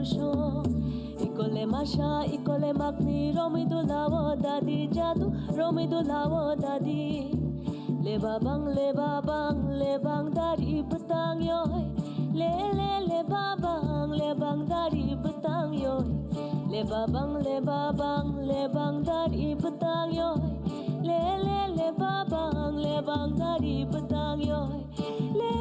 sho ikole masha ikole makni romi do lawo dadi jadu romi do lawo dadi le babang dari betang yoy le babang dari betang yoy le babang dari betang yoy le babang dari betang yoy le